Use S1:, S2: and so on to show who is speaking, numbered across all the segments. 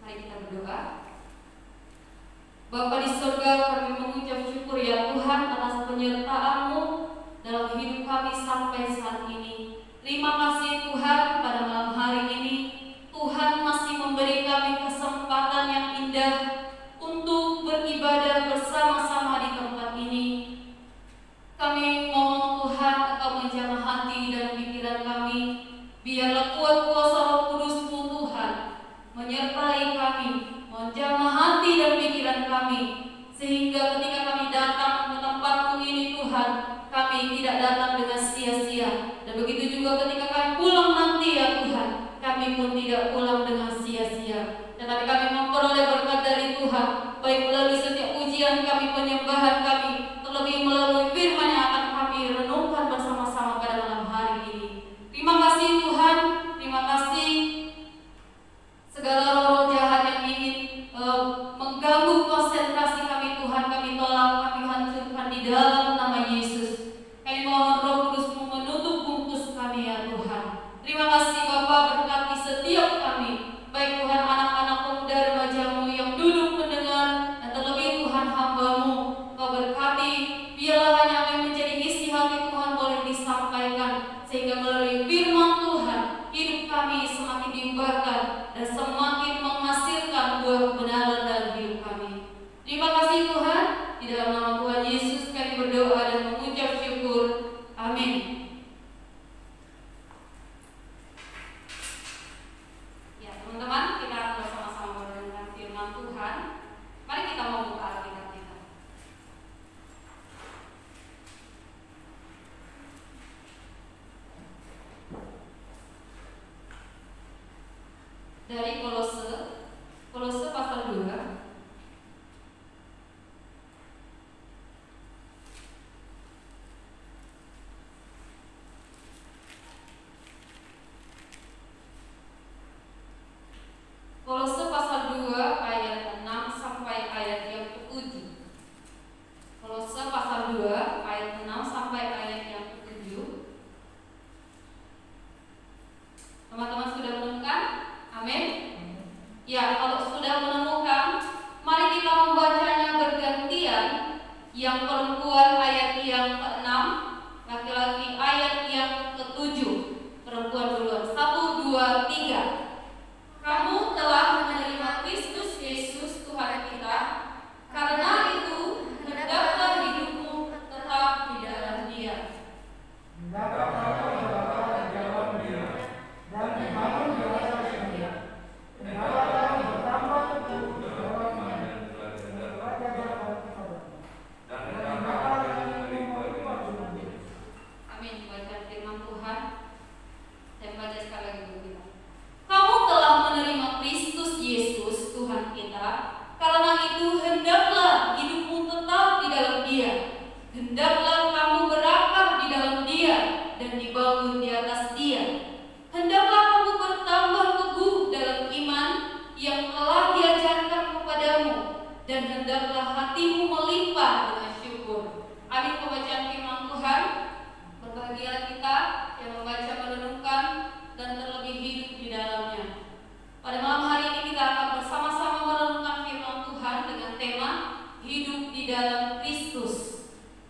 S1: Mari kita berdoa. Bapa di surga, kami mengucap syukur ya Tuhan atas penyertaan-Mu dalam hidup kami sampai saat ini. Terima kasih Tuhan, pada malam hari ini Tuhan masih memberi kami kesempatan yang indah untuk beribadah bersama-sama di tempat ini. Kami mohon Tuhan Engkau menjamah hati dan pikiran kami. Biarlah kuat kuasa Roh Kudus-Mu Tuhan menyertai kami, menjamah hati dan pikiran kami, sehingga ketika kami datang ke tempat-Mu ini Tuhan, kami tidak datang dengan sia-sia. Dan begitu juga ketika kami pulang nanti ya Tuhan, kami pun tidak pulang dengan sia-sia. Tetapi kami memperoleh berkat dari Tuhan, baik melalui setiap ujian kami, penyembahan kami, terlebih melalui firman yang akan kami renungkan bersama-sama pada malam hari ini. Terima kasih Tuhan, terima kasih. Segala roh-roh jahat yang ingin mengganggu konsentrasi kami Tuhan, kami tolak, kami hancurkan di dalam nama Yesus. Kami mohon Roh Kudus-Mu menutup bungkus kami ya Tuhan. Terima kasih Bapa, berkati setiap kami, baik Tuhan anak-anak pemuda remaja-Mu yang duduk mendengar, dan terlebih Tuhan hamba-Mu. Kau berkati, biarlah hanya apa yang menjadi isi hati Tuhan boleh disampaikan, sehingga melalui firman Tuhan hidup kami semakin diubahkan dan semakin menghasilkan buah kebenaran dalam hidup kami. Terima kasih Tuhan, di dalam nama Tuhan Yesus kami berdoa dan mengucap syukur. Amin. Ya teman-teman, kita akan bersama-sama mendengarkan firman Tuhan. Mari kita membuka Alkitab kita. Dari Kolose pasal 2. Kolose pasal 2 ayat 6 sampai ayat yang ke-7. Kolose pasal 2 ayat 6 sampai ayat yang ke-7. Teman-teman sudah menemukan? Amin. Ya, kalau sudah menemukan, mari kita membacanya bergantian. Yang perempuan ayat yang ke-6, laki-laki ayat yang ke-7. Perempuan duluan. 1, 2, 3. Kamu telah menerima Kristus Yesus Tuhan kita, karena itu hendaklah hidupmu tetap di dalam Dia.
S2: Dan dibangun dewasa Dia. Hendaklah bertambah teguh dalam iman dan belajar kepada dan hendaklah menerima.
S1: Amin. Bacaan firman Tuhan. Saya baca sekali lagi begini. Kamu telah menerima Kristus Yesus Tuhan kita, karena itu hendaklah hidupmu tetap di dalam Dia. Hendaklah kamu berakar di dalam Dia dan dibangun di atas Dia. Hendaklah kamu bertambah teguh dalam iman yang telah diajarkan kepadamu, dan hendaklah hatimu melimpah dengan syukur. Amin. Pembacaan firman Tuhan. Berbahagialah kita yang membaca, merenungkan, dan terlebih hidup di dalamnya. Pada malam hari ini kita akan bersama-sama merenungkan firman Tuhan dengan tema hidup di dalam Kristus.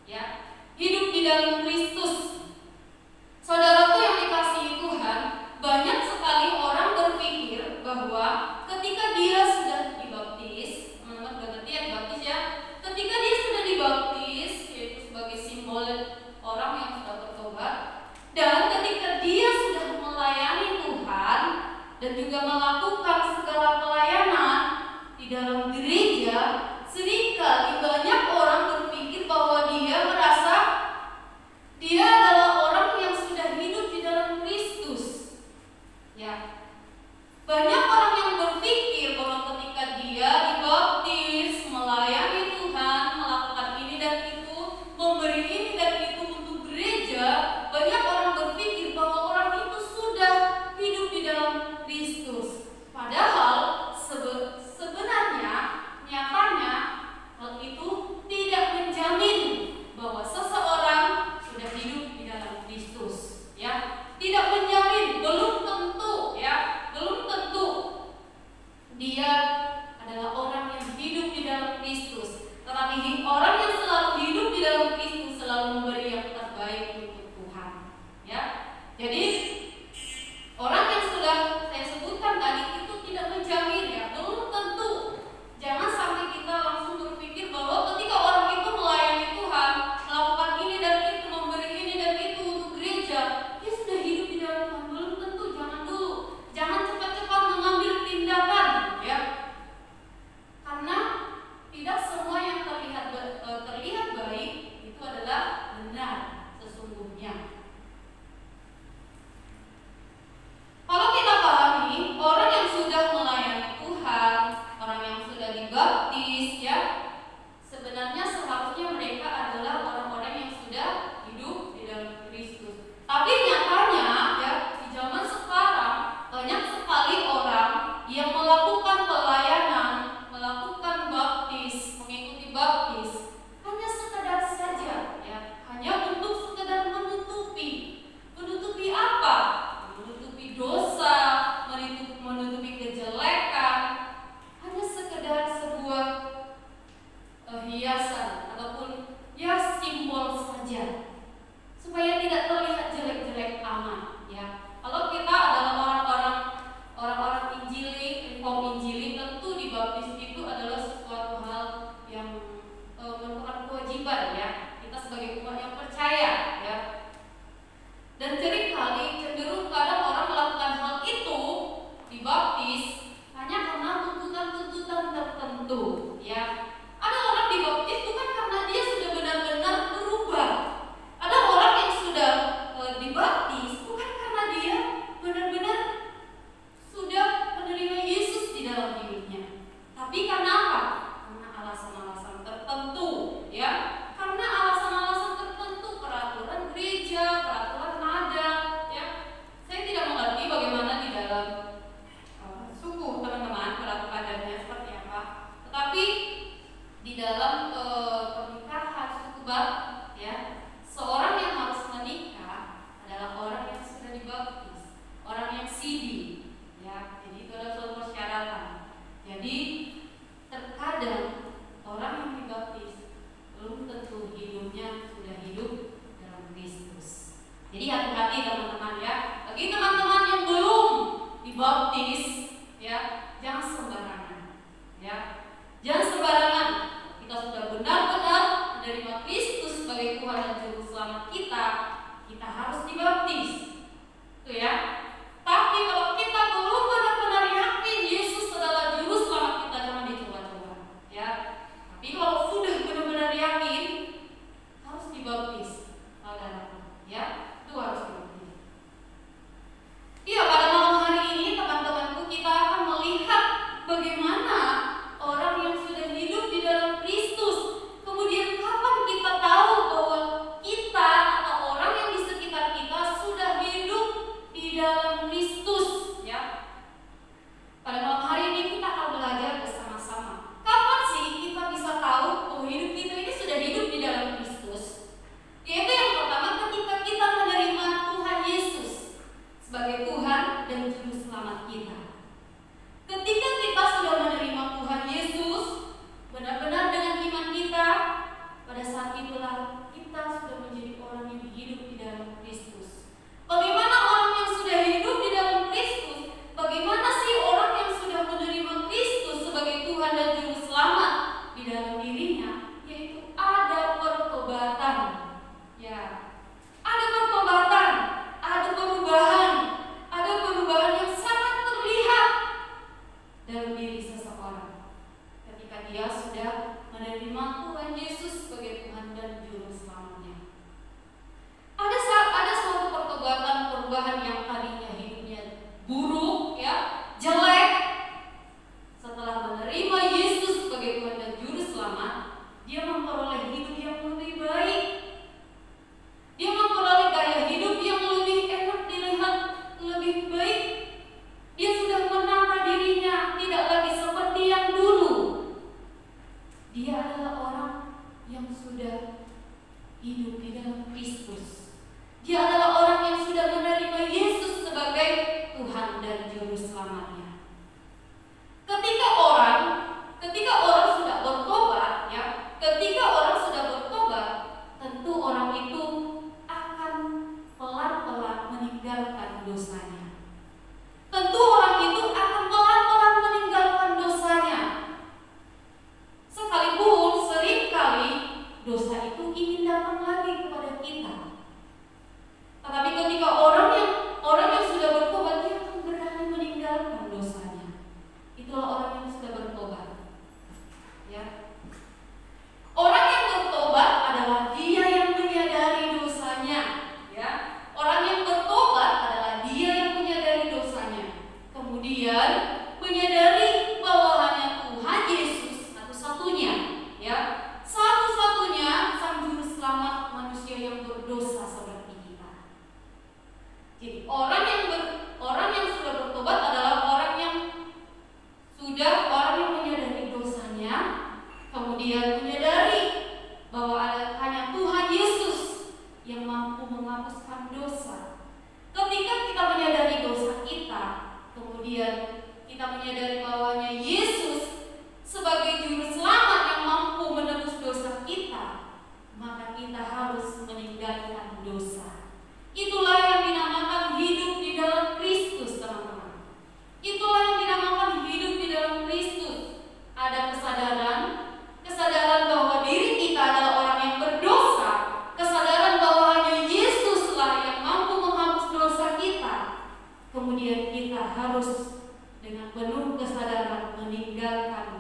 S1: Ya, hidup di dalam Kristus. Saudaraku yang dikasihi Tuhan, banyak sekali orang berpikir bahwa ketika dia sudah dibaptis, teman-teman sudah ngerti ya dibaptis ya? Ketika dia sudah dibaptis, yaitu sebagai simbol orang yang sudah bertobat, dan ketika dia sudah melayani Tuhan dan juga melakukan segala pelayanan di dalam gereja, seringkali banyak orang berpikir bahwa dia merasa dia adalah orang yang sudah hidup di dalam Kristus. Ya, banyak orang yang berpikir bahwa ketika melakukan pelayanan, melakukan baptis, mengikuti baptis hanya sekedar saja, ya, hanya untuk sekedar menutupi apa? Menutupi dosa, menutupi kejelekan, hanya sekedar sebuah hiasan ataupun ya simbol saja, supaya tidak terlihat jelek-jelek amat, ya. Kalau kita adalah orang-orang Injili, kaum Injili, tentu dibaptis itu adalah sesuatu hal yang merupakan kewajiban, ya, kita sebagai umat yang percaya, ya. Dan cenderung kadang orang melakukan hal itu, dibaptis hanya karena tuntutan-tuntutan tertentu, ya. Ada orang dibaptis bukan karena dia sudah benar-benar berubah. Ada orang yang sudah dibaptis bukan karena dia benar-benar sudah menerima Yesus di dalam hidupnya, tapi karena apa? Karena alasan-alasan tertentu, ya. Karena alasan-alasan tertentu, peraturan gereja, peraturan adat, ya. Saya tidak mengerti bagaimana di dalam suku teman-teman peraturan adatnya seperti apa, tetapi di dalam pernikahan suku Batak, ya, seorang yang harus menikah adalah orang yang sudah dibaptis, orang yang sidi, ya. Jadi itu adalah suatu persyaratan. Jadi terkadang orang yang dibaptis belum tentu hidupnya sudah hidup dalam Kristus. Jadi hati-hati teman-teman, ya. Bagi teman-teman yang belum dibaptis, ya, jangan sembarangan, ya. Jangan sembarangan. Kita sudah benar-benar menerima Kristus sebagai Tuhan dan Juru Selamat kita harus dibaptis, itu, ya. Tapi kalau kita belum benar-benar yakin Yesus adalah Juru Selamat kita, jangan dicoba-coba, ya. Tapi kalau sudah benar-benar yakin, harus dibaptis, saudara, ya, itu harus dibaptis. Iya, pada malam hari ini teman-temanku kita akan melihat bagaimana orang yang sudah hidup di dalam Kristus. Kemudian kapan kita tahu bahwa kita atau orang yang di sekitar kita sudah hidup di dalam Kristus, ya. Pada malam hari ini kita akan belajar bersama-sama. Kapan sih kita bisa tahu bahwa hidup kita ini sudah hidup di dalam Kristus? Yaitu yang pertama, ketika kita menerima Tuhan Yesus sebagai Tuhan dan Juru Selamat kita. Ketika kita sudah menerima Tuhan Yesus benar-benar dengan iman kita, pada saat itulah kita sudah menjadi orang yang hidup di dalam Kristus. Bagaimana orang yang sudah hidup di dalam Kristus? Bagaimana sih orang yang sudah menerima Kristus sebagai Tuhan dan Juru Selamat di dalam dirinya? Yaitu ada pertobatan, ya. Ada pertobatan, ada perubahan yang sangat terlihat dalam diri seseorang ketika dia sudah menerima Tuhan Yesus sebagai Tuhan dan Juru Selamatnya. Ada suatu perubahan yang tadinya hidupnya buruk, ya, jelek. Setelah menerima Yesus sebagai Tuhan dan Juru Selamat, dia memperoleh hidup yang lebih baik. Dia memperoleh gaya hidup yang lebih enak dilihat, lebih baik. Dia sudah menata dirinya tidak lagi seperti yang dulu. Dia adalah orang yang sudah hidup di dalam Kristus. Dia adalah orang yang sudah menerima Yesus sebagai Tuhan dan Juru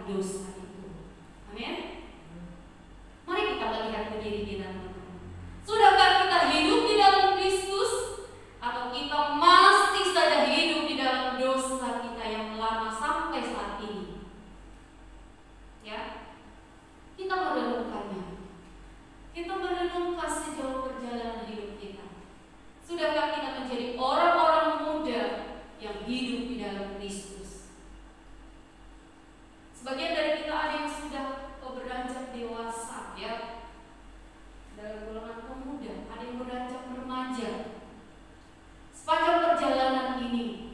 S1: dosa itu. Amin. Mari kita melihat ke diri kita, teman-teman. Sudahkah kita hidup di dalam Kristus, atau kita masih saja hidup di dalam dosa kita yang lama sampai saat ini? Ya, kita merenungkannya. Kita merenungkan sejauh perjalanan hidup kita. Sudahkah kita menjadi orang-orang muda yang hidup di dalam Kristus? Sebagian dari kita ada yang sudah beranjak dewasa, ya, dalam golongan pemuda, ada yang beranjak remaja. Sepanjang perjalanan ini,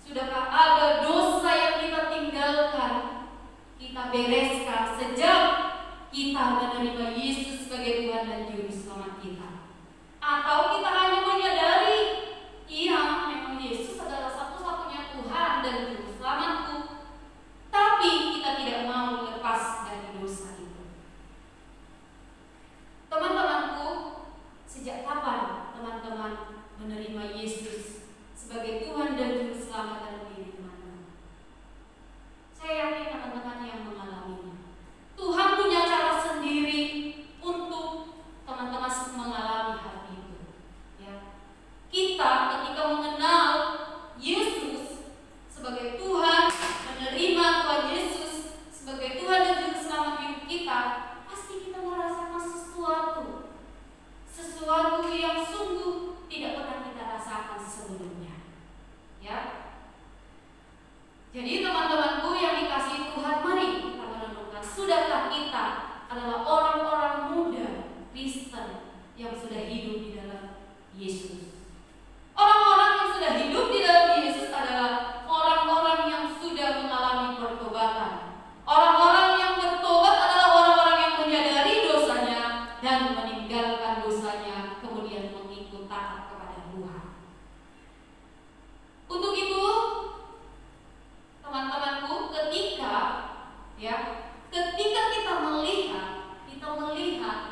S1: sudahkah ada dosa yang kita tinggalkan, kita bereskan sejak kita menerima Yesus sebagai Tuhan dan Juru Selamat kita? Atau kita hanya menyadari, iya, memang Yesus adalah satu-satunya Tuhan dan Juru Selamatku, tapi kita tidak mau lepas dari dosa itu? Teman-temanku, sejak kapan teman-teman menerima Yesus sebagai Tuhan dan Juru Selamat dalam diri teman-teman? Saya yakin teman-teman yang mengalaminya. Tuhan punya cara sendiri untuk teman-teman mengalami hal itu. Ya. Kita ketika mengenal Yesus sebagai Tuhan, menerima Tuhan Yesus sebagai Tuhan dan Juru Selamat hidup kita, pasti kita merasakan sesuatu yang sungguh tidak pernah kita rasakan sebelumnya. Ya. Jadi teman-temanku yang dikasihi Tuhan, mari kita merenungkan, sudahkah kita adalah orang-orang muda Kristen yang sudah hidup di dalam Yesus? Orang-orang yang sudah hidup di dalam Yesus adalah orang-orang yang sudah mengalami pertobatan. Orang-orang yang bertobat adalah orang-orang yang menyadari dosanya dan meninggalkan dosanya, kemudian mengikut taat kepada Tuhan. Untuk itu, teman-temanku, ketika kita melihat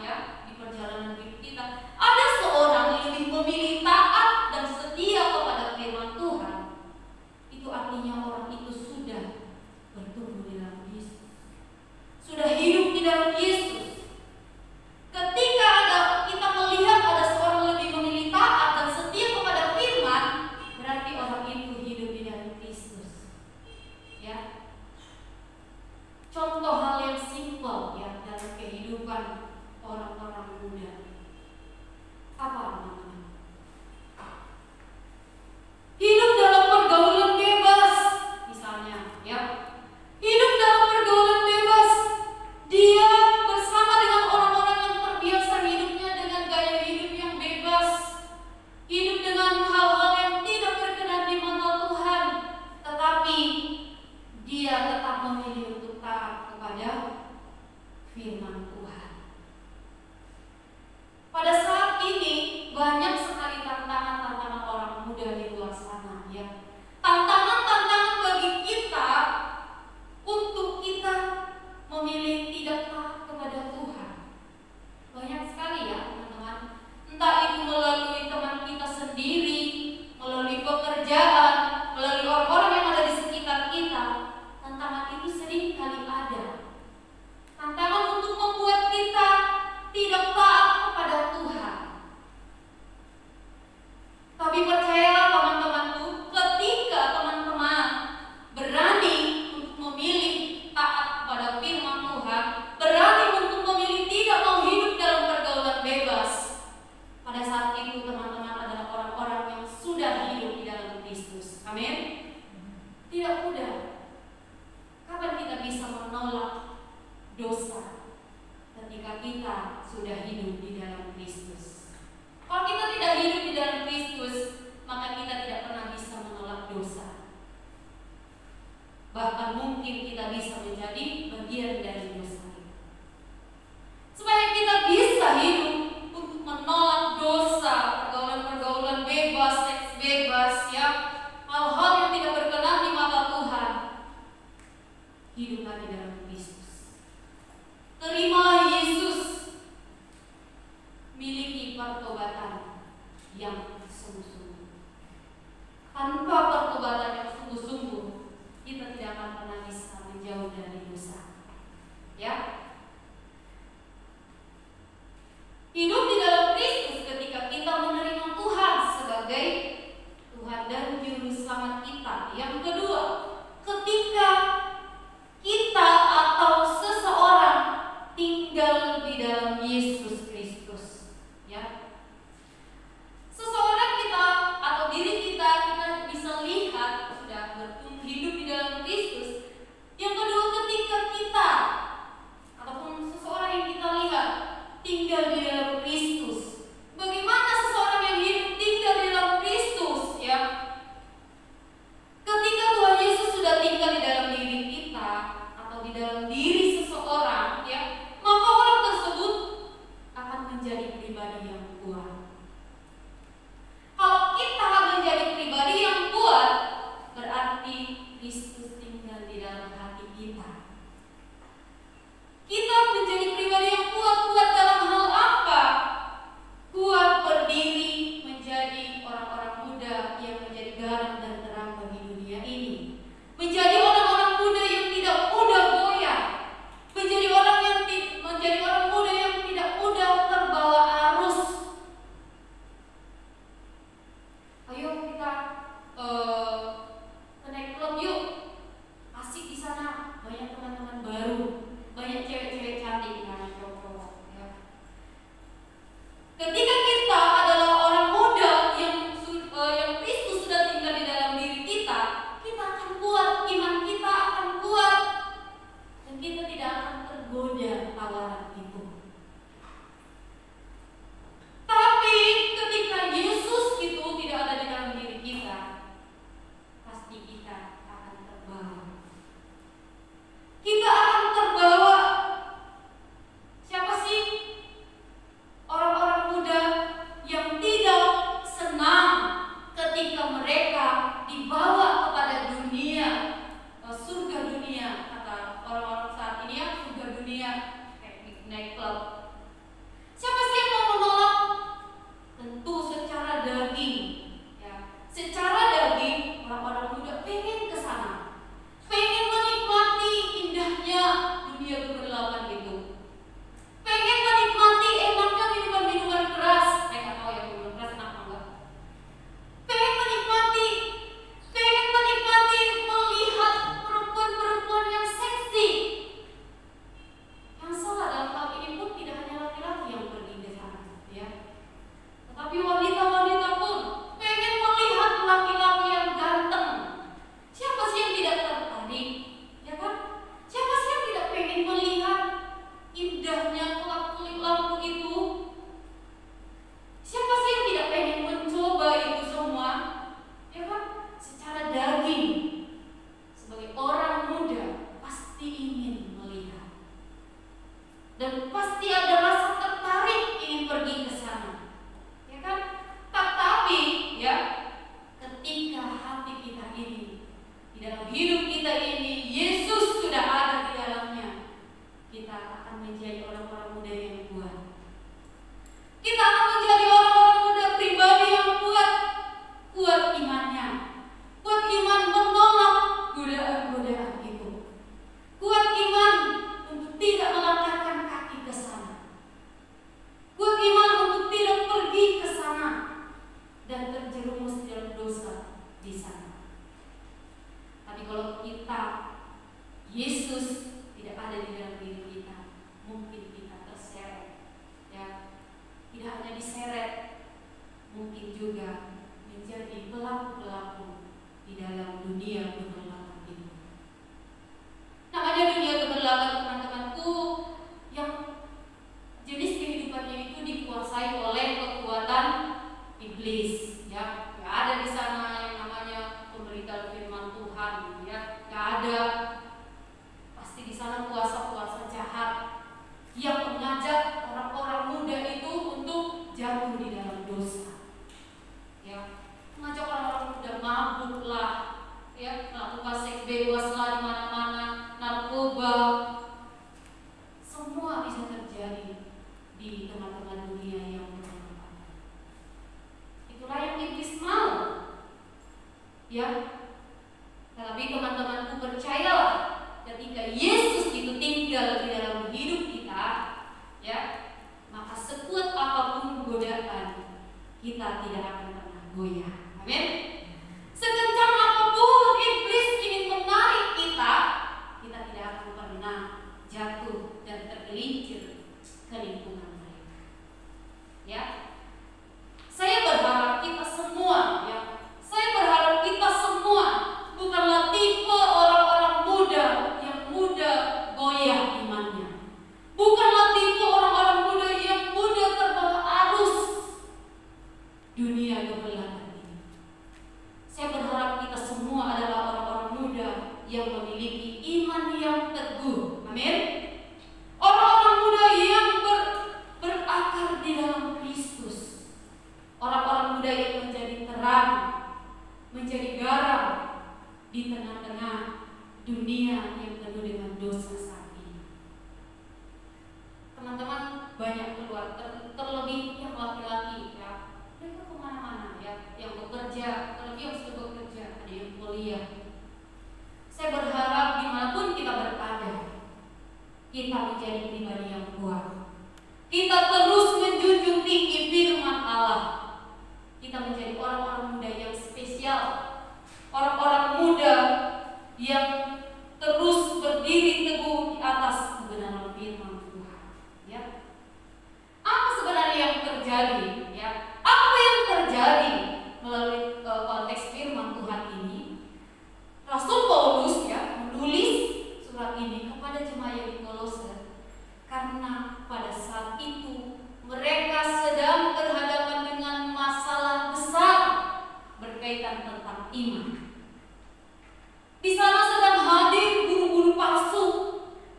S1: ya di perjalanan hidup kita, ada seorang yang lebih memilih taat dan setia kepada firman Tuhan, itu artinya orang itu sudah bertumbuh di dalam Yesus, sudah hidup di dalam Yesus. Ketika kita melihat ada seorang lebih memilih taat dan setia kepada firman, berarti orang itu hidup di dalam Kristus. Ya. Contoh hal yang simpel ya dalam kehidupan orang-orang muda. Apa teman-teman? Hidup dalam pergaulan bebas, misalnya, ya. Hidup dalam pergaulan bebas. Dia bersama dengan orang-orang yang terbiasa hidupnya dengan gaya hidup yang bebas, hidup dengan hal-hal yang tidak berkenan di mata Tuhan, tetapi dia tetap memilih untuk taat kepada firman Tuhan. Pada saat ini banyak sekali tantangan-tantangan orang muda di luar sana, ya. Tantangan-tantangan bagi kita untuk kita memilih tidak taat kepada Tuhan. Banyak sekali ya teman-teman. Entah itu melalui teman kita sendiri, melalui pekerjaan, melalui orang-orang yang ada di sekitar kita. Tantangan itu sering kali ada. Tantangan untuk membuat kita tidak taat kepada Tuhan. Tapi percayalah teman-temanku, ketika teman-teman berani untuk memilih taat kepada firman Tuhan, berani untuk memilih tidak mau hidup dalam pergaulan bebas, pada saat itu teman-teman adalah orang-orang yang sudah hidup di dalam Kristus. Amin. Tidak mudah. Kapan kita bisa menolak dosa ketika kita sudah hidup di dalam Kristus? Kalau kita tidak hidup di dalam Kristus, maka kita tidak pernah bisa menolak dosa. Bahkan mungkin kita bisa menjadi bagian dari dosa itu. Supaya kita bisa hidup untuk menolak dosa, pergaulan-pergaulan bebas, seks bebas, ya, hal-hal yang tidak berkenan di mata Tuhan, hiduplah di dalam Kristus. Terimalah Yesus, miliki pertobatan yang sungguh-sungguh. Tanpa pertobatan yang sungguh-sungguh, kita tidak akan pernah bisa menjadi jauh dari dosa. Ya. Hidup di dalam Kristus ketika kita menerima Tuhan sebagai Tuhan dan Juru Selamat kita. Yang kedua, ketika kita atau seseorang tinggal di dalam Yesus Kristus, ya. Seseorang kita atau diri kita bisa lihat sudah hidup di dalam Kristus. Yang kedua, ketika kita ataupun seseorang yang kita lihat tinggal di dalam Kristus. Bagaimana seseorang yang hidup tinggal di dalam Kristus, ya? Ketika Tuhan Yesus sudah tinggal di dalam diri kita atau di dalam diri seseorang, ya, maka orang tersebut akan menjadi pribadi yang kuat. Kalau kita menjadi pribadi yang kuat, berarti Kristus tinggal di dalam hati kita. Kita menjadi pribadi yang kuat dalam hal apa? Kuat berdiri menjadi orang-orang muda yang menjadi garam dan terang bagi dunia ini. Menjadi orang-orang muda yang tidak mudah goyah. Menjadi orang muda yang tidak mudah terbawa arus. Ayo kita naik klub yuk. Asik di sana, banyak teman-teman baru. Banyak cewek-cewek cantik, nah cowok-cowok, ya. Ketika kita adalah orang muda yang Kristus sudah tinggal di dalam diri kita akan kuat, iman kita akan kuat, dan kita tidak akan tergoda tawaran itu. Tapi ketika Yesus itu tidak ada di dalam diri kita, pasti kita akan terbawa. Kita akan terbawa. Siapa sih orang-orang muda yang tidak senang ketika mereka dibawa kepada dunia, surga dunia, kata orang-orang saat ini, ya, surga dunia, kayak naik klub. Siapa sih yang mau menolak? Tentu secara daging, ya. Secara daging orang-orang muda pengen ke sana. Pengen menikmati indahnya dunia keberlapan itu. Pengen menikmati enaknya minuman-minuman keras. Saya nggak tahu ya minuman keras enak apa enggak. Pengen menikmati melihat perempuan-perempuan yang seksi. Yang salah dalam hal ini pun tidak hanya laki-laki yang pergi ke sana, ya. Tetapi wanita-wanita pun pengen melihat laki-laki yang ganteng. Siapa sih yang tidak tertarik? Ya kan? Siapa sih yang tidak pengen melihat indahnya kelap-kelip lampu itu? Siapa sih yang tidak pengen mencoba itu semua? Ya kan? Secara daging, sebagai orang muda pasti ingin melihat. Dan pasti ada rasa tertarik ingin pergi ke sana. Ya kan? Tetapi, ya, ketika hati kita ini, di dalam hidup kita ini, Yesus sudah ada di dalamnya, kita akan menjadi orang-orang muda yang kuat. Kita akan menjadi orang-orang muda pribadi yang kuat. Kuat imannya. Kuat iman menolak godaan-godaan itu. Kuat iman untuk tidak melangkahkan kaki ke sana. Kuat iman untuk tidak pergi ke sana dan terjerumus dalam dosa di sana. Tapi kalau kita, Yesus tidak ada di dalam diri kita, mungkin kita terseret, ya. Tidak hanya diseret, mungkin juga menjadi pelaku-pelaku di dalam dunia keberlatan itu. Namanya dunia keberlatan, teman-temanku, yang jenis kehidupannya itu dikuasai oleh kekuatan iblis, ya. Gak ada di sana yang namanya pemberitahuan firman Tuhan, ya. Gak ada. Pasti di penuh dengan dosa saat ini. Teman-teman banyak keluar, terlebih yang laki-laki ya, mereka kemana-mana ya, yang bekerja, terlebih yang sudah bekerja, ada yang kuliah. Saya berharap dimanapun kita berada, kita menjadi pribadi yang kuat. Kita terus menjunjung tinggi firman Allah. Kita menjadi orang-orang muda yang spesial, orang-orang muda yang terus berdiri teguh di atas kebenaran firman Tuhan. Ya. Apa sebenarnya yang terjadi? Ya. Apa yang terjadi melalui konteks firman Tuhan ini? Rasul Paulus ya menulis surat ini kepada jemaat di Kolose karena pada saat itu mereka sedang berhadapan dengan masalah besar berkaitan tentang iman. Di sana sedang hadir guru-guru palsu,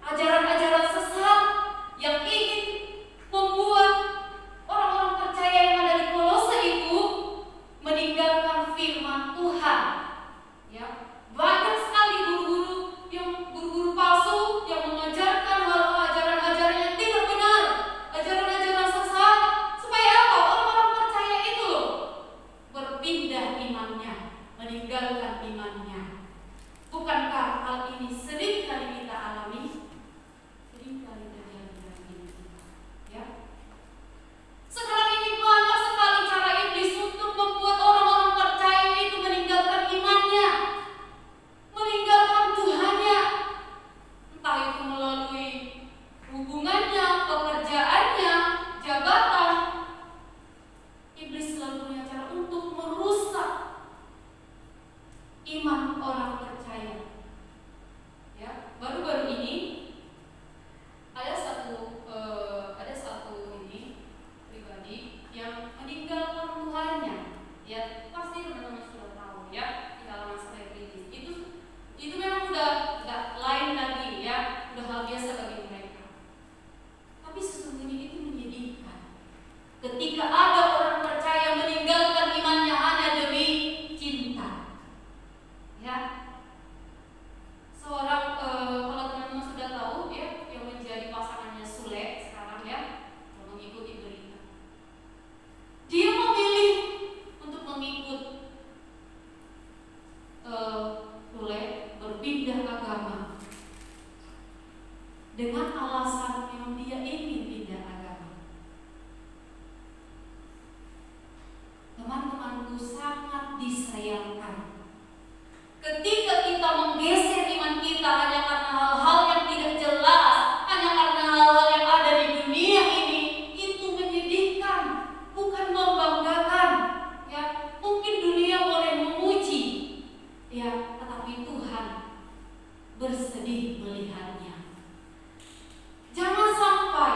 S1: ajaran-ajaran sesat yang ingin membuat orang-orang percaya yang ada di Kolose itu meninggalkan firman Tuhan. Ya, banyak sekali guru-guru palsu yang mengajarkan hal-hal ajaran-ajaran yang tidak benar, ajaran-ajaran sesat, supaya apa? Orang-orang percaya itu loh berpindah imannya, meninggalkan imannya. Bukankah hal ini sering kali kita alami? Sering kali terjadi dalam hidup kita, ya. Sekarang ini banyak sekali cara iblis untuk membuat orang-orang percaya itu meninggalkan imannya, meninggalkan Tuhannya. Entah itu melalui hubungannya, pekerjaannya, jabatan. Iblis selalu punya cara untuk merusak iman orang percaya. Ya, baru-baru ini ada satu ini pribadi yang meninggalkan Tuhannya. Ya, pasti teman-teman sudah tahu ya, di kalangan selebritis. Itu memang udah nggak lain lagi ya, udah hal biasa bagi mereka. Tapi sesungguhnya itu menyedihkan ketika ada orang percaya meninggalkan imannya hanya demi cinta. Ya, seorang kalau teman-teman sudah tahu ya, yang menjadi pasangannya Sule sekarang ya, mengikuti berita, dia memilih untuk mengikut Sule, berpindah agama dengan alasan memang dia ingin pindah agama. Teman-temanku, sangat disayangkan ketika kita menggeser iman kita hanya karena hal-hal yang tidak jelas, hanya karena hal-hal yang ada di dunia ini. Itu menyedihkan, bukan membanggakan. Ya, mungkin dunia boleh memuji, ya, tetapi Tuhan bersedih melihatnya. Jangan sampai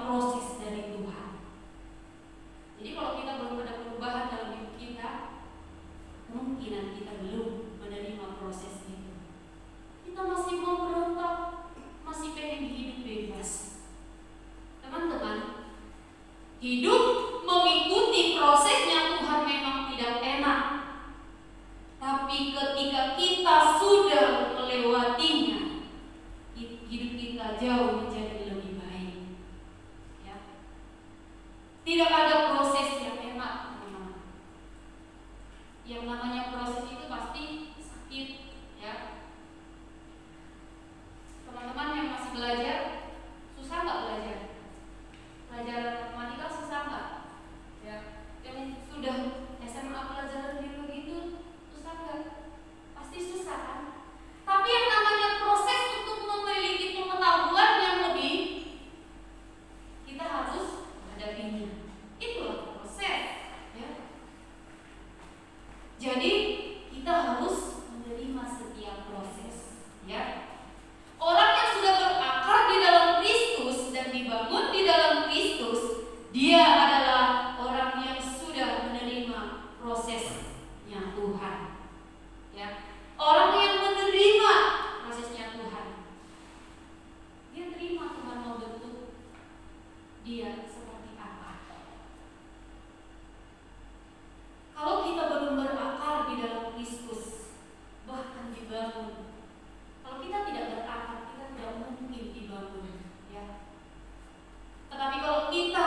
S1: proses dari Tuhan. Jadi kalau kita belum ada perubahan dalam hidup kita, kemungkinan kita belum menerima proses itu. Kita masih mau berontak, masih pengen hidup bebas. Teman-teman, hidup mengikuti prosesnya Tuhan memang tidak enak. Tapi ketika kita sudah melewatinya, hidup kita jauh menjadi lebih baik. Ya. Tidak ada proses yang enak, teman-teman. Yang namanya proses itu pasti sakit, ya. Teman-teman yang masih belajar, susah nggak belajar? Belajar matematika susah nggak? Ya. Yang sudah SMA pelajaran gitu, susah nggak? Pasti susah kan? Tapi yang namanya proses untuk memiliki pengetahuan yang lebih, kita harus menghadapinya. Itulah proses, ya. Jadi kita harus menerima setiap proses, ya. Orang yang sudah berakar di dalam Kristus dan dibangun di dalam Kristus, dia adalah orang yang sudah menerima prosesnya Tuhan, ya. Orang yang menerima prosesnya Tuhan, dia terima Tuhan mau bentuk dia seperti apa. Kalau kita belum berakar di dalam Kristus, bahkan dibangun, kalau kita tidak berakar, kita tidak mungkin dibangun, ya. Tetapi kalau kita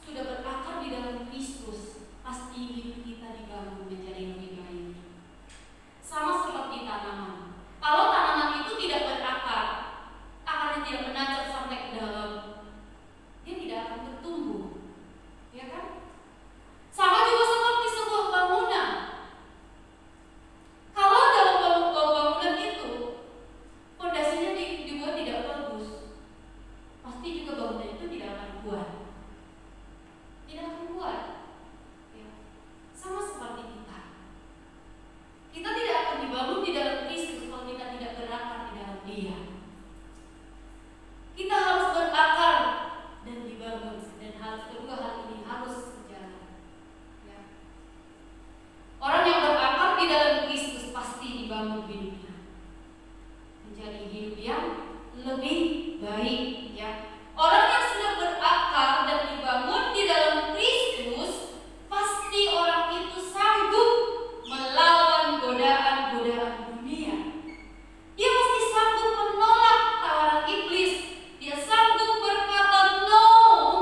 S1: sudah berakar di dalam Kristus, pasti hidup kita dibangun menjadi lebih baik. Sama seperti tanaman. Kalau tanaman itu tidak berakar, akarnya tidak menancap sampai ke dalam, dia tidak akan bertumbuh, ya kan? Sama juga seperti sebuah bangunan. Kalau dalam bangunan itu fondasinya dibuat tidak bagus, pasti juga bangunan itu tidak akan kuat. Tidak akan kuat. Ya. Sama seperti kita. Kita tidak akan dibangun di dalam Kristus kalau kita tidak berakar di dalam Dia. Kita harus berakar dan dibangun, dan kedua hal ini harus sejalan. Ya. Orang yang berakar di dalam Kristus pasti dibangun hidupnya menjadi hidup yang lebih baik, ya. Orang yang sudah berakar dan dibangun di dalam Kristus, pasti orang itu sanggup melawan godaan-godaan dunia. Dia pasti sanggup menolak tawaran iblis. Dia sanggup berkata no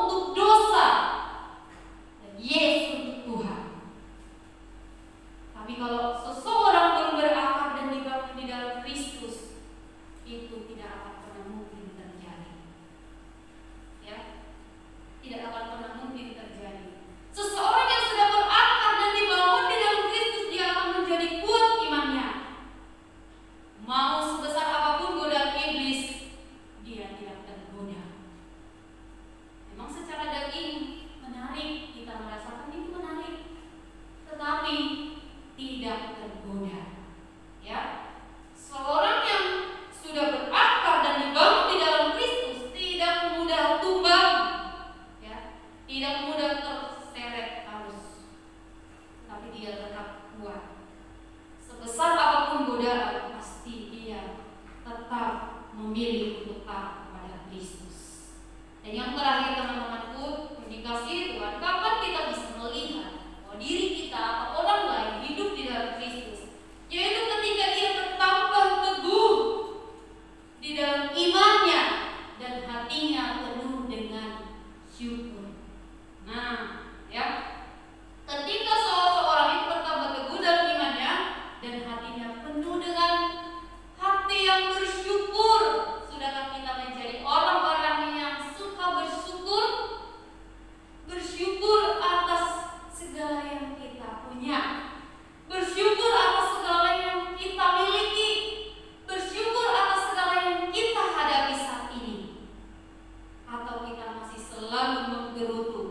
S1: untuk dosa dan yes untuk Tuhan. Tapi kalau seseorang belum berakar dan dibangun di dalam Kristus, itu tidak akan pernah mungkin terjadi. Ya, tidak akan pernah mungkin terjadi. Seseorang yang sudah berakar dan dibangun di dalam Kristus, dia akan menjadi kuat imannya. Mau sebesar apapun godaan iblis, dia tidak tergoda. Memang secara daging menarik, kita merasakan itu menarik, tetapi tidak tergoda. Ya, seorang yang sudah berakar dan dibangun di dalam Kristus tidak mudah tumbang, ya, tidak mudah terseret arus, tapi dia tetap kuat. Sebesar apapun godaan, pasti dia tetap memilih untuk taat kepada Kristus. Dan yang terakhir, teman-temanku, indikasi Tuhan, kapan kita bisa melihat bahwa diri kita atau orang lain hidup di dalam Kristus, yaitu ketika dia bertambah teguh di dalam imannya dan hatinya penuh dengan syukur. Nah, ya, ketika seorang itu bertambah teguh dalam imannya dan hatinya penuh dengan hati yang bersyukur, sudahkah kita menjadi orang-orang yang suka bersyukur? Bersyukur atas segala yang kita punya, bersyukur atas segala yang kita miliki, bersyukur atas segala yang kita hadapi saat ini. Atau kita masih selalu menggerutu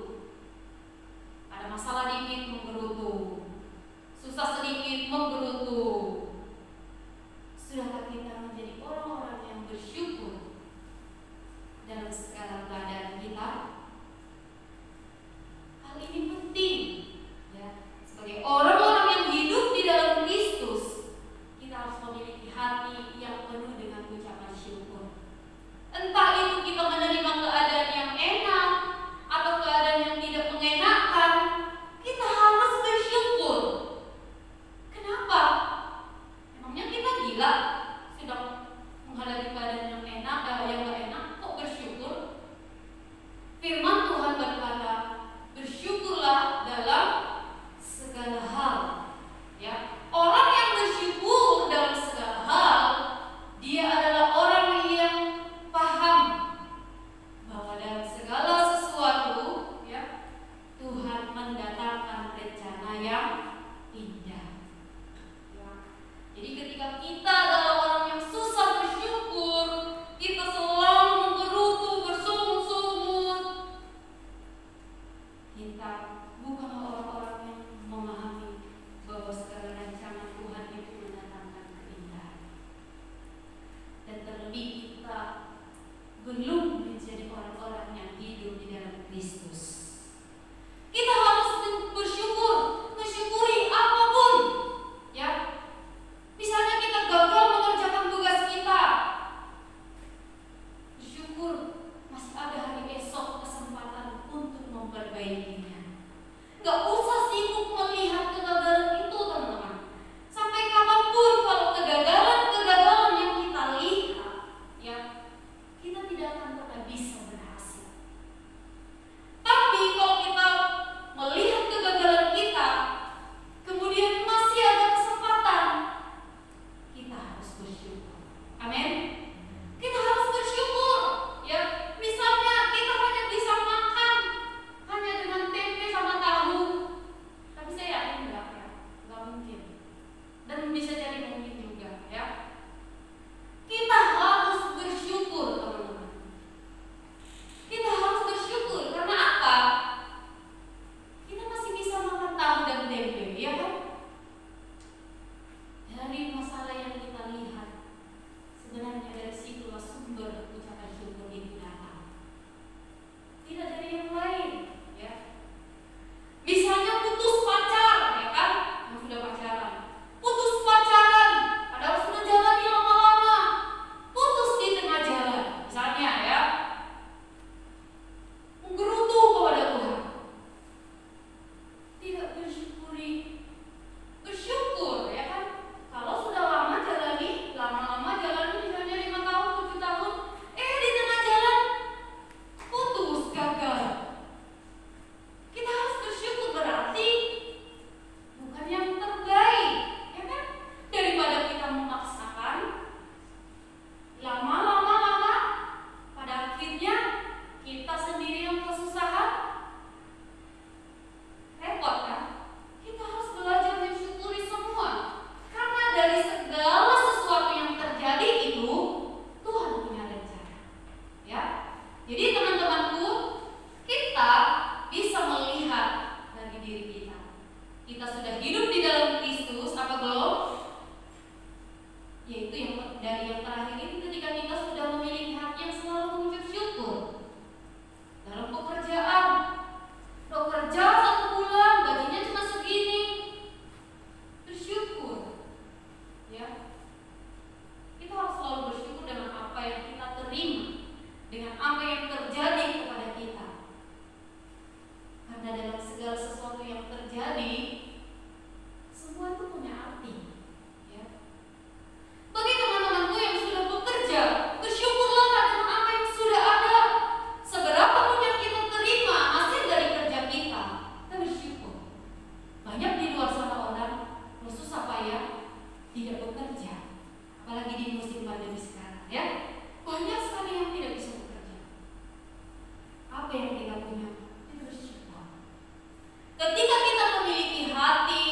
S1: Ketika kita memiliki hati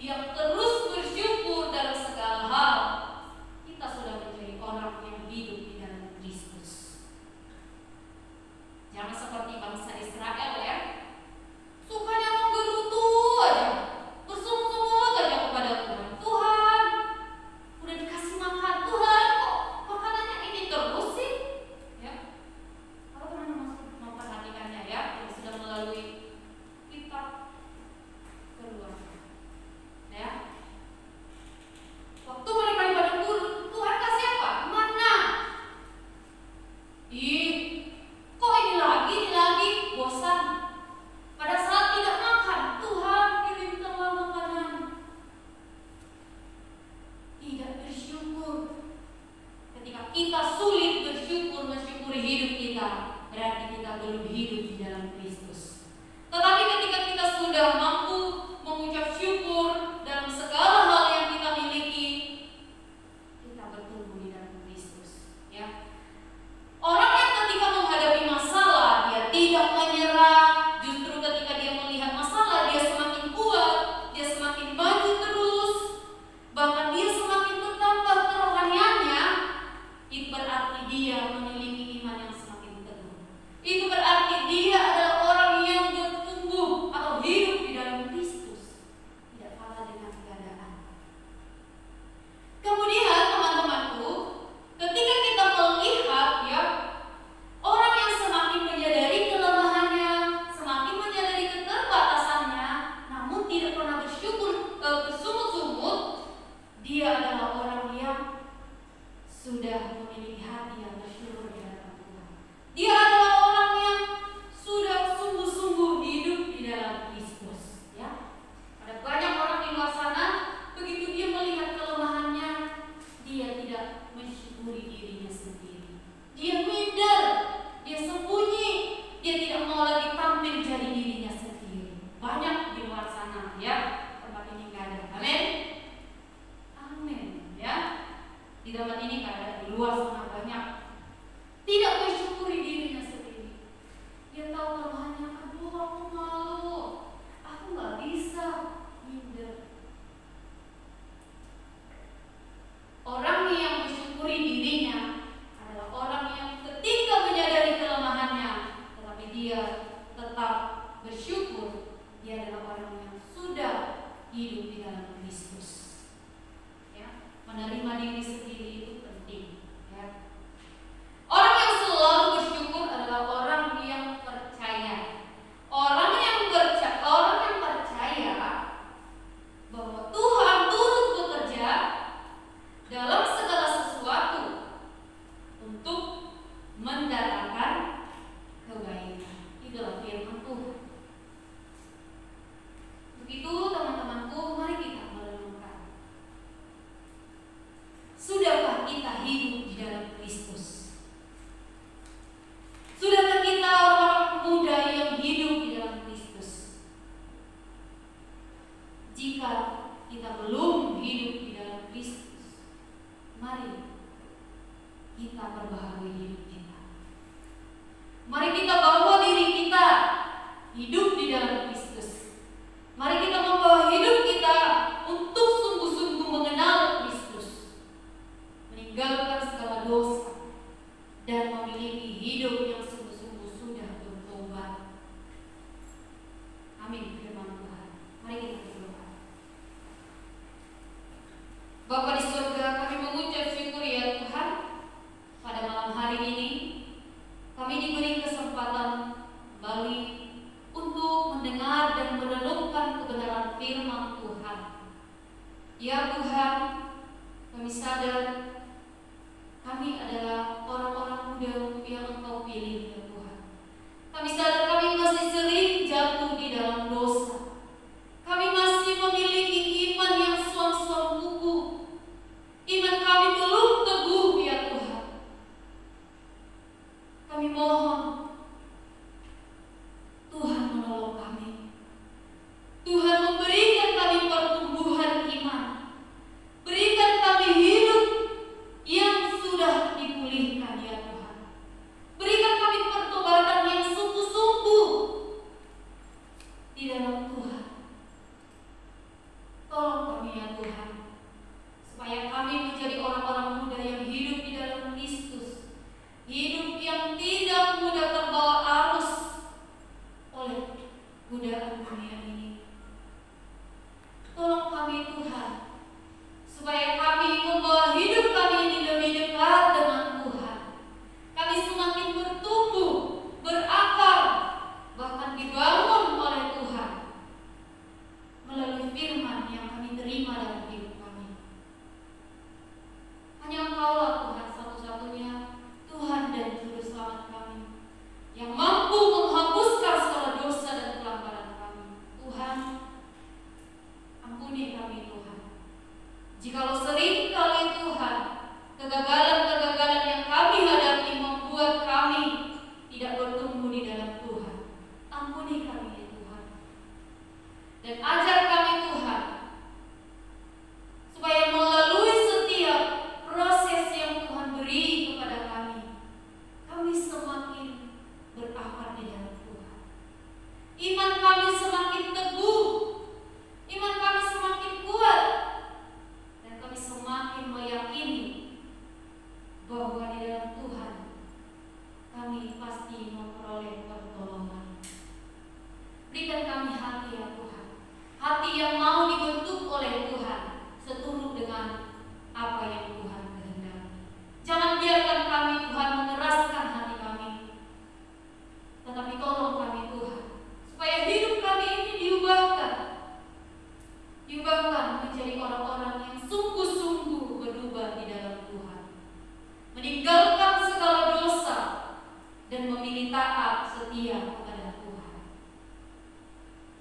S1: yang terus bersyukur dalam segala hal, kita sudah menjadi orang yang hidup di dalam Kristus. Jangan seperti bangsa Israel ya, sukanya menggerutu aja, bersungguh-sungguh aja kepada Tuhan. Tuhan, udah dikasih makan, Tuhan kok makanannya ini terus sih? Ya, kalau pernah memperhatikannya ya, yang sudah melalui kitab Keluaran, ya. Waktu mereka di padang gurun, Tuhan kasih apa? Mana? Kok ini lagi, bosan. Pada saat tidak makan, Tuhan kirimkanlah makanan. Tidak bersyukur. Ketika kita sulit bersyukur, mensyukuri hidup kita, berarti kita belum hidup di dalam Kristus. Tetapi ketika kita sudah mampu mengucap syukur dalam segala hal yang kita miliki, kita bertumbuh di dalam Kristus. Ya. Orang yang ketika menghadapi masalah, dia tidak menyerah. Justru ketika dia melihat masalah, dia semakin kuat, dia semakin maju terus, bahkan dia semakin bertambah kerohaniannya. Itu berarti dia memiliki iman yang semakin teguh. Itu berarti dia adalah orang yang bertumbuh atau hidup di dalam Kristus, tidak kalah dengan keadaan. Kemudian teman-temanku, ketika kita melihat ya, orang yang semakin menyadari kelemahannya, semakin menyadari keterbatasannya, namun tidak pernah bersyukur bersungut-sungut, dia adalah orang yang sudah memiliki hati yang bersyukur di hadapan Tuhan. Dia adalah orang yang sudah sungguh-sungguh hidup di dalam Kristus. Ya, ada banyak orang di luar sana, begitu dia melihat kelemahannya, dia tidak mensyukuri dirinya sendiri. Dia minder, dia sembunyi, dia tidak mau lagi tampil jadi dirinya sendiri. Banyak di luar sana, ya. Tempat ini nggak ada. Amin. Amin. Ya. Di tempat ini nggak ada, di luar sana banyak. Tidak mensyukuri dirinya sendiri. Dia tahu kelemahannya, aduh aku malu, aku nggak bisa, minder. Orang yang mensyukuri dirinya adalah orang yang ketika menyadari kelemahannya, tetapi dia tetap bersyukur. Dia adalah orang yang sudah hidup di dalam Kristus. Ya, menerima diri sendiri itu penting. Ya. Orang yang selalu bersyukur adalah orang yang percaya. Orang yang percaya bahwa Tuhan turut bekerja dalam segala sesuatu untuk mendatangkan kebaikan. Itulah firman Tuhan. Begitu teman-temanku, mari kita merenungkan. Sudahkah kita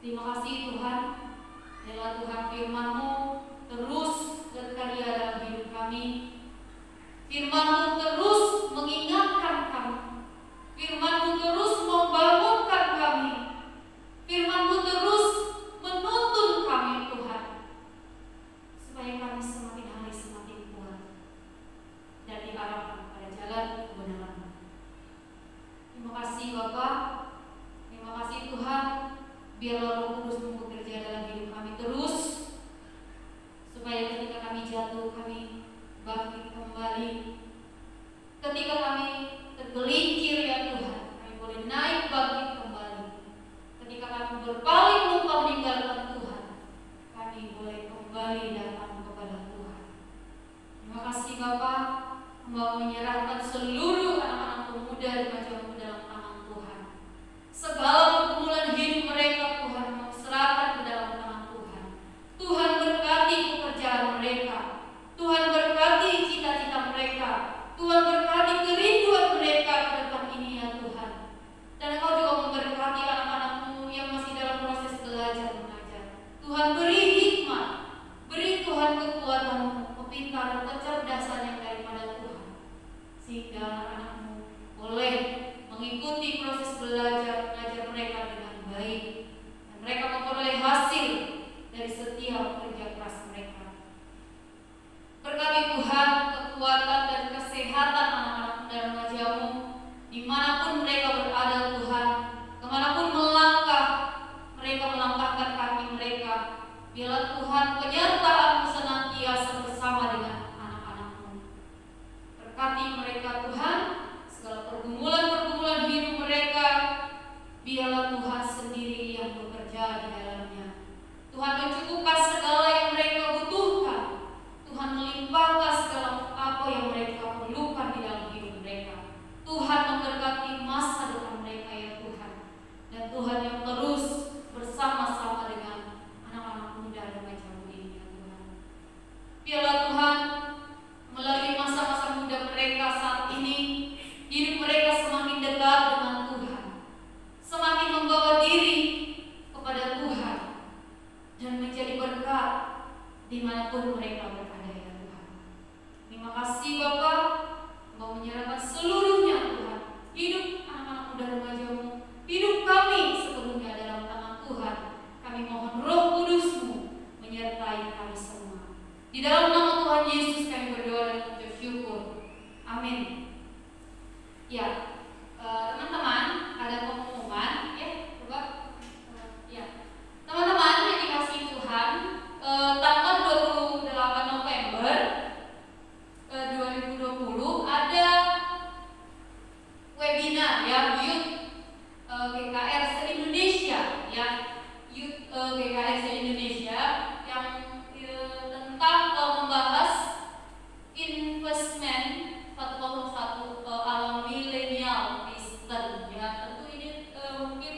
S1: Terima kasih Tuhan, biarlah Tuhan firman-Mu terus berkarya dalam hidup kami. Firman-Mu terus mengingatkan kami. Firman-Mu terus membangunkan kami. Firman-Mu terus menuntun kami Tuhan, supaya kami semakin hari semakin kuat dan diarahkan pada jalan kebenaran. Terima kasih Bapak, terima kasih Tuhan, biarlah Roh Kudus bekerja dalam hidup kami terus, supaya ketika kami jatuh, kami bangkit kembali. Ketika kami tergelincir ya Tuhan, kami boleh naik bangkit kembali. Ketika kami berpaling lupa meninggalkan Tuhan, kami boleh kembali datang kepada Tuhan. Terima kasih Bapak, Hamba menyerahkan seluruh anak-anak pemuda remaja-Mu dalam tangan Tuhan. Segala pergumulan hidup mereka Tuhan mau serahkan ke dalam tangan Tuhan. Tuhan berkati pekerjaan mereka, Tuhan berkati cita-cita mereka, Tuhan berkati kerinduan mereka ke depan ini ya Tuhan. Dan Engkau juga memberkati anak-anak-Mu yang masih dalam proses belajar mengajar. Tuhan beri hikmat, beri Tuhan kekuatan-Mu, kepintaran, kecerdasan yang daripada Tuhan, sehingga anak-anak-Mu boleh mengikuti proses belajar mengajar mereka dengan baik, dan mereka memperoleh hasil dari setiap kerja keras mereka. Berkati Tuhan kekuatan dan kesehatan anak-anak dan remaja-Mu dimanapun mereka berada Tuhan, kemanapun melangkah, mereka melangkahkan kaki mereka. Biarlah Tuhan penyertaan-Mu senantiasa bersama dengan anak-anak-Mu. Berkati mereka Tuhan, segala pergumulan-pergumulan hidup mereka, biarlah Tuhan sendiri yang bekerja di dalamnya. Tuhan mencukupkan segala yang mereka butuhkan. Tuhan melimpahkan segala apa yang mereka perlukan di dalam hidup mereka. Tuhan memberkati masa depan mereka ya Tuhan. Dan Tuhan yang terus bersama-sama dengan anak-anak muda remaja-Mu ini ya Tuhan. Biarlah Tuhan melalui masa-masa muda mereka saat ini, hidup mereka semakin dekat dengan Tuhan, semakin membawa diri kepada Tuhan, dan menjadi berkat dimanapun mereka berada ya Tuhan. Terima kasih Bapa, mau menyerahkan seluruhnya Tuhan, hidup anak-anak muda remaja-Mu, hidup kami sepenuhnya dalam tangan Tuhan. Kami mohon Roh Kudus-Mu menyertai kami semua. Di dalam nama Tuhan Yesus kami berdoa dan mengucap syukur. Amin. Ya, teman-teman, ada pengumuman ya, coba ya. Teman-teman yang dikasihi Tuhan, tanggal 28 November 2020 ada webinar ya, Youth GKR se-Indonesia ya, Youth GKR se-Indonesia yang tentang membahas investment 401 alam milenial Kristen ya. Tentu ini mungkin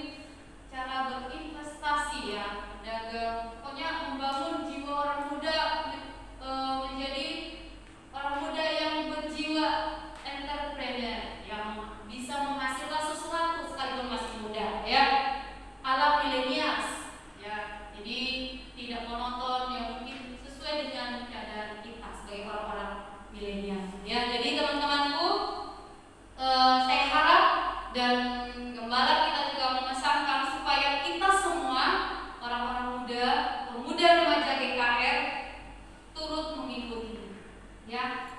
S1: cara berinvestasi ya, dagang, pokoknya membangun jiwa orang muda menjadi orang muda yang berjiwa entrepreneur, yang bisa menghasilkan sesuatu sekalipun masih muda ya. Alam milenials ya, jadi tidak monoton, yang mungkin sesuai dengan keadaan kita sebagai orang-orang milenial ya. Jadi teman-temanku, saya harap dan gembala kita juga memesankan supaya kita semua orang-orang muda, pemuda remaja GKR turut mengikuti ya.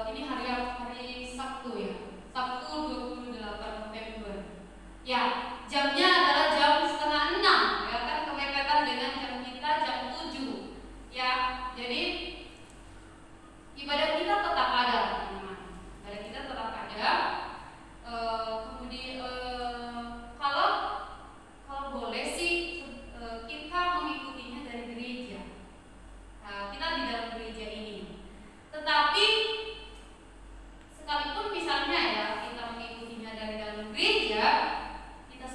S1: Ini hari Sabtu ya, Sabtu 28 November ya. Jamnya adalah jam 5:30 ya, kan kemepet dengan jam kita jam 7 ya. Jadi ibadah kita tetap ada teman-teman, ibadah kita tetap ada. Kemudian kalau boleh sih kita mengikutinya dari gereja. Nah, kita di dalam gereja ini. Tetapi sekalipun misalnya ya kita mengikutinya dari dalam gereja, kita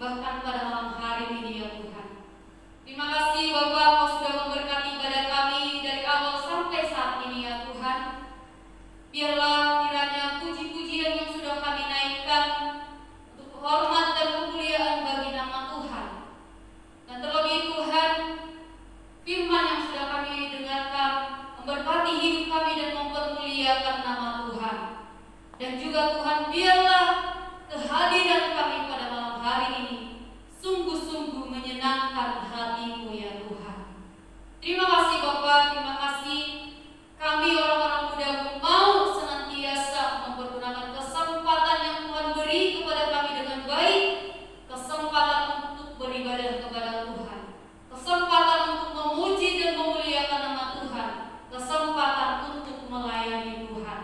S1: bahkan pada malam hari ini ya Tuhan. Terima kasih Bapak, Kau sudah memberkati ibadah kami dari awal sampai saat ini ya Tuhan. Biarlah kiranya puji-pujian yang sudah kami naikkan untuk hormat dan kemuliaan bagi nama Tuhan. Dan terlebih Tuhan, firman yang sudah kami dengarkan memberkati hidup kami dan mempermuliakan nama Tuhan. Dan juga Tuhan, biarlah kehadiran kami pada malam hari ini sungguh-sungguh menyenangkan hati-Mu ya Tuhan. Terima kasih Bapak, terima kasih. Kami orang-orang muda mau senantiasa mempergunakan kesempatan yang Tuhan beri kepada kami dengan baik. Kesempatan untuk beribadah kepada Tuhan, kesempatan untuk memuji dan memuliakan nama Tuhan, kesempatan untuk melayani Tuhan.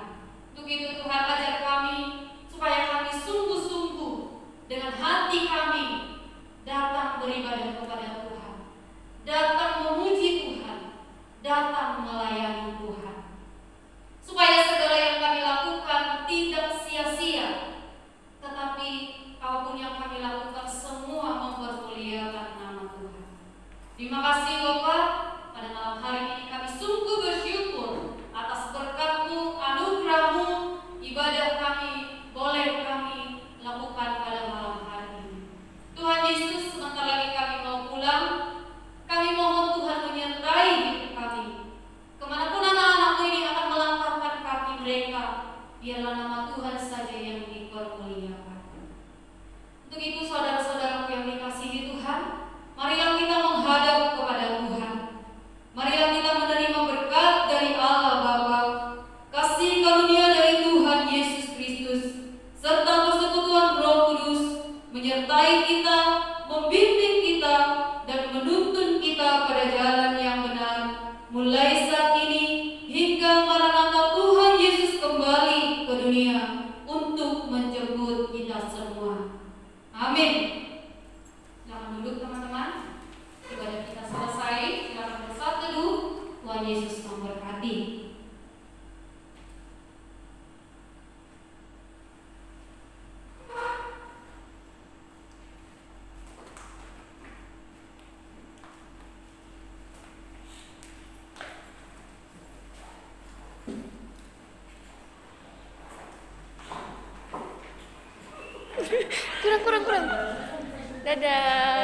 S1: Untuk itu Tuhan, ajar kami supaya kami sungguh-sungguh dengan hati kami datang beribadah kepada Tuhan, datang memuji Tuhan, datang melayani Tuhan. Supaya segala yang kami lakukan tidak sia-sia, tetapi apapun yang kami lakukan semua mempermuliakan nama Tuhan. Terima kasih Bapak, pada malam hari ini kami sungguh bersyukur atas berkat-Mu, anugerah-Mu, ibadah kami boleh kami lakukan pada malam hari ini. Tuhan Yesus, sebentar lagi kami mau pulang. Kami mohon Tuhan menyertai hidup kami. Kemanapun anak-anak-Mu ini akan melangkahkan kaki mereka, biarlah nama Tuhan saja yang dipermuliakan. Untuk itu saudara-saudaraku yang dikasihi Tuhan, marilah kita menghadap kepada Tuhan. Marilah kita menerima berkat dari Allah Bapa, kasih karunia dari Tuhan Yesus Kristus, serta persekutuan Roh Kudus menyertai kita, membimbing kita, dan menuntun kita pada jalan yang benar, mulai saat ini hingga Maranatha Tuhan Yesus kembali ke dunia untuk menjemput kita semua. Amin. Silakan duduk teman-teman. Ibadah kita selesai. Silakan bersatu teduh. Tuhan Yesus memberkati.
S3: Kurang. Dadah.